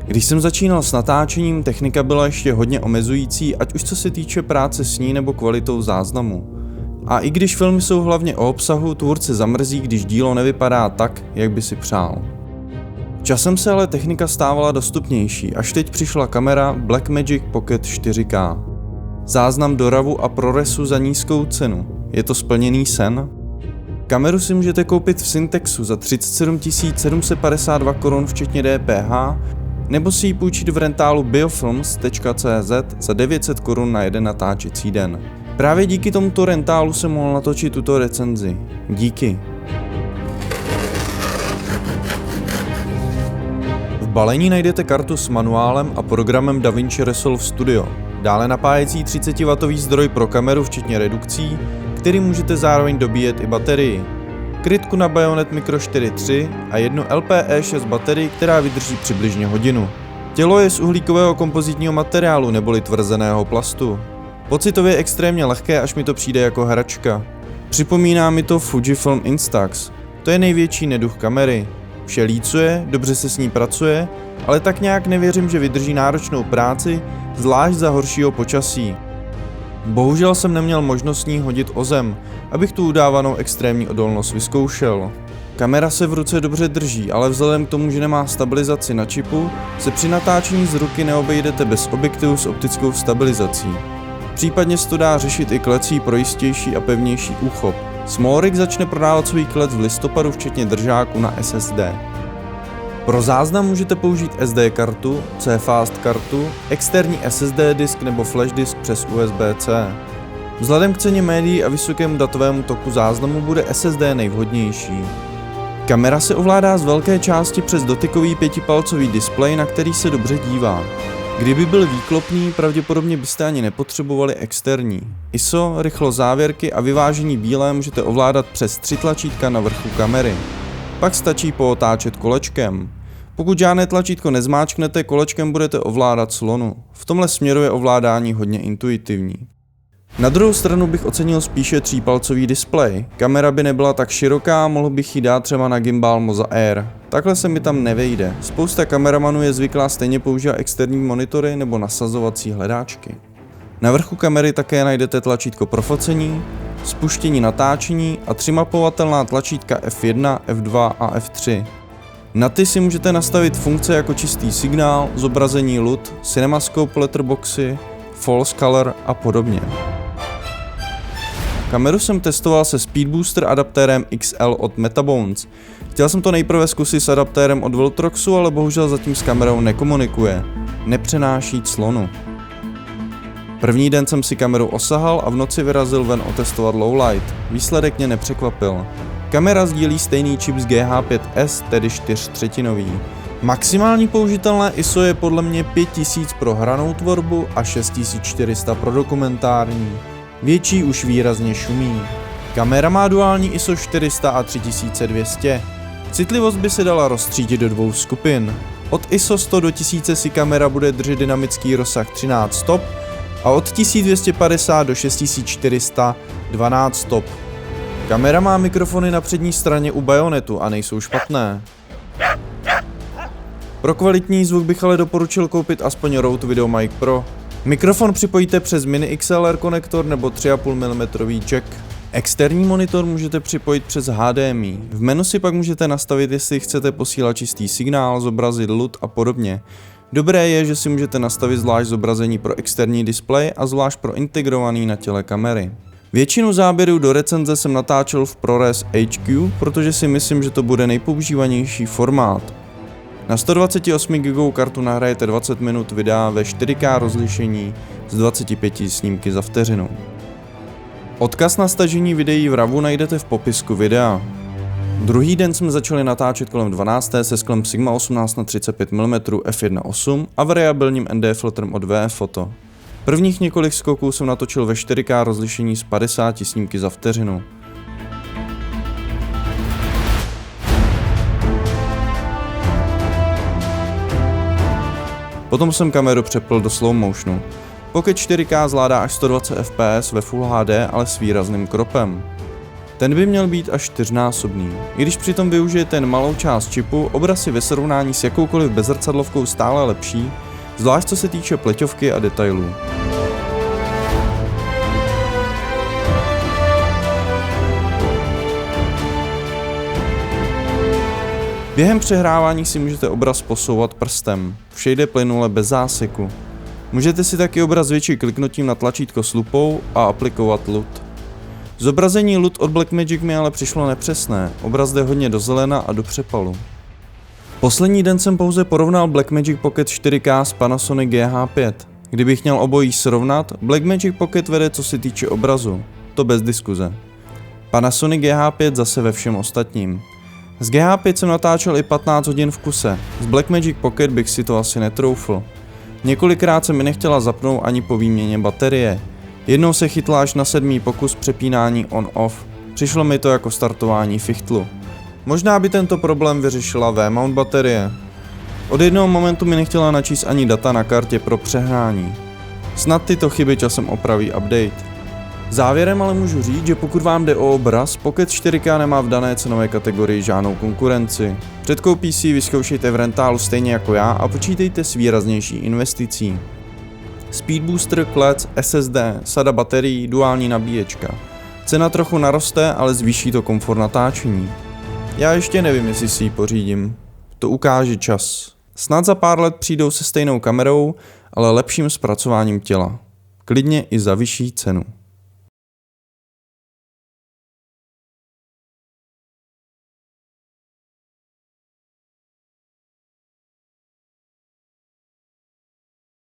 Když jsem začínal s natáčením, technika byla ještě hodně omezující, ať už co se týče práce s ní nebo kvalitou záznamu. A i když filmy jsou hlavně o obsahu, tvůrce zamrzí, když dílo nevypadá tak, jak by si přál. Časem se ale technika stávala dostupnější, až teď přišla kamera Blackmagic Pocket 4K. Záznam do RAWu a ProResu za nízkou cenu. Je to splněný sen? Kameru si můžete koupit v Syntexu za 37 752 korun včetně DPH, nebo si ji půjčit v rentálu biofilms.cz za 900 korun na jeden natáčecí den. Právě díky tomuto rentálu jsem mohl natočit tuto recenzi. Díky. V balení najdete kartu s manuálem a programem DaVinci Resolve Studio. Dále napájecí 30W zdroj pro kameru včetně redukcí, který můžete zároveň dobíjet i baterii. Krytku na Bayonet Micro 4.3 a jednu LPE6 baterii, která vydrží přibližně hodinu. Tělo je z uhlíkového kompozitního materiálu neboli tvrzeného plastu. Pocitově extrémně lehké, až mi to přijde jako hračka. Připomíná mi to Fujifilm Instax. To je největší neduh kamery. Vše lícuje, dobře se s ní pracuje, ale tak nějak nevěřím, že vydrží náročnou práci, zvlášť za horšího počasí. Bohužel jsem neměl možnost s ní hodit o zem, abych tu udávanou extrémní odolnost vyzkoušel. Kamera se v ruce dobře drží, ale vzhledem k tomu, že nemá stabilizaci na čipu, se při natáčení z ruky neobejdete bez objektivu s optickou stabilizací. Případně se to dá řešit i klecí pro jistější a pevnější úchop. Smallrig začne prodávat svůj klec v listopadu včetně držáku na SSD. Pro záznam můžete použít SD kartu, CFast kartu, externí SSD disk nebo flash disk přes USB-C. Vzhledem k ceně médií a vysokému datovému toku záznamu bude SSD nejvhodnější. Kamera se ovládá z velké části přes dotykový 5palcový displej, na který se dobře dívá. Kdyby byl výklopný, pravděpodobně byste ani nepotřebovali externí. ISO, rychlost závěrky a vyvážení bílé můžete ovládat přes 3 tlačítka na vrchu kamery. Pak stačí pootáčet kolečkem. Pokud žádné tlačítko nezmáčknete, kolečkem budete ovládat slonu. V tomhle směru je ovládání hodně intuitivní. Na druhou stranu bych ocenil spíše 3palcový displej. Kamera by nebyla tak široká, mohl bych ji dát třeba na gimbal Moza Air. Takhle se mi tam nevejde. Spousta kameramanů je zvyklá stejně používat externí monitory nebo nasazovací hledáčky. Na vrchu kamery také najdete tlačítko pro focení, spuštění natáčení a 3mapovatelná tlačítka F1, F2 a F3. Na ty si můžete nastavit funkce jako čistý signál, zobrazení LUT, CinemaScope letterboxy, false color a podobně. Kameru jsem testoval se Speedbooster adaptérem XL od Metabones. Chtěl jsem to nejprve zkusit s adaptérem od Viltroxu, ale bohužel zatím s kamerou nekomunikuje. Nepřenáší clonu. První den jsem si kameru osahal a v noci vyrazil ven otestovat lowlight. Výsledek mě nepřekvapil. Kamera sdílí stejný čip z GH5S, tedy 4/3. Maximální použitelné ISO je podle mě 5000 pro hranou tvorbu a 6400 pro dokumentární. Větší už výrazně šumí. Kamera má duální ISO 400 a 3200. Citlivost by se dala rozstřídit do 2 skupin. Od ISO 100 do 1000 si kamera bude držet dynamický rozsah 13 stop a od 1250 do 6400 12 stop. Kamera má mikrofony na přední straně u Bayonetu a nejsou špatné. Pro kvalitní zvuk bych ale doporučil koupit aspoň Rode VideoMic Pro. Mikrofon připojíte přes mini XLR konektor nebo 3,5 mm jack. Externí monitor můžete připojit přes HDMI. V menu si pak můžete nastavit, jestli chcete posílat čistý signál, zobrazit LUT a podobně. Dobré je, že si můžete nastavit zvlášť zobrazení pro externí displej a zvlášť pro integrovaný na těle kamery. Většinu záběrů do recenze jsem natáčel v ProRes HQ, protože si myslím, že to bude nejpoužívanější formát. Na 128 GB kartu nahrajete 20 minut videa ve 4K rozlišení s 25 snímky za vteřinu. Odkaz na stažení videí v RAWu najdete v popisku videa. Druhý den jsme začali natáčet kolem 12. se sklem Sigma 18 na 35 mm f1.8 a variabilním ND filtrem od VF Photo. Prvních několik skoků jsem natočil ve 4K rozlišení s 50 snímky za vteřinu. Potom jsem kameru přepl do slow motionu. Pocket 4K zvládá až 120 fps ve Full HD, ale s výrazným kropem. Ten by měl být až 4násobný. I když přitom využijete jen malou část čipu, obraz je ve srovnání s jakoukoliv bezzrcadlovkou stále lepší, zvlášť co se týče pleťovky a detailů. Během přehrávání si můžete obraz posouvat prstem, vše jde plynule bez záseku. Můžete si taky obraz zvětšit kliknutím na tlačítko s lupou a aplikovat LUT. Zobrazení LUT od Blackmagic mi ale přišlo nepřesné, obraz jde hodně do zelena a do přepalu. Poslední den jsem pouze porovnal Blackmagic Pocket 4K s Panasonic GH5. Kdybych měl obojí srovnat, Blackmagic Pocket vede co se týče obrazu, to bez diskuze. Panasonic GH5 zase ve všem ostatním. Z GH5 jsem natáčel i 15 hodin v kuse, z Blackmagic Pocket bych si to asi netroufl. Několikrát se mi nechtěla zapnout ani po výměně baterie. Jednou se chytla až na 7. pokus přepínání on-off. Přišlo mi to jako startování fichtlu. Možná by tento problém vyřešila V-mount baterie. Od jednoho momentu mi nechtěla načíst ani data na kartě pro přehrání. Snad tyto chyby časem opraví update. Závěrem ale můžu říct, že pokud vám jde o obraz, Pocket 4K nemá v dané cenové kategorii žádnou konkurenci. Před koupí si vyzkoušejte v rentálu stejně jako já a počítejte s výraznější investicí. Speed booster, klec, SSD, sada baterií, duální nabíječka. Cena trochu naroste, ale zvýší to komfort natáčení. Já ještě nevím, jestli si ji pořídím. To ukáže čas. Snad za pár let přijdou se stejnou kamerou, ale lepším zpracováním těla. Klidně i za vyšší cenu.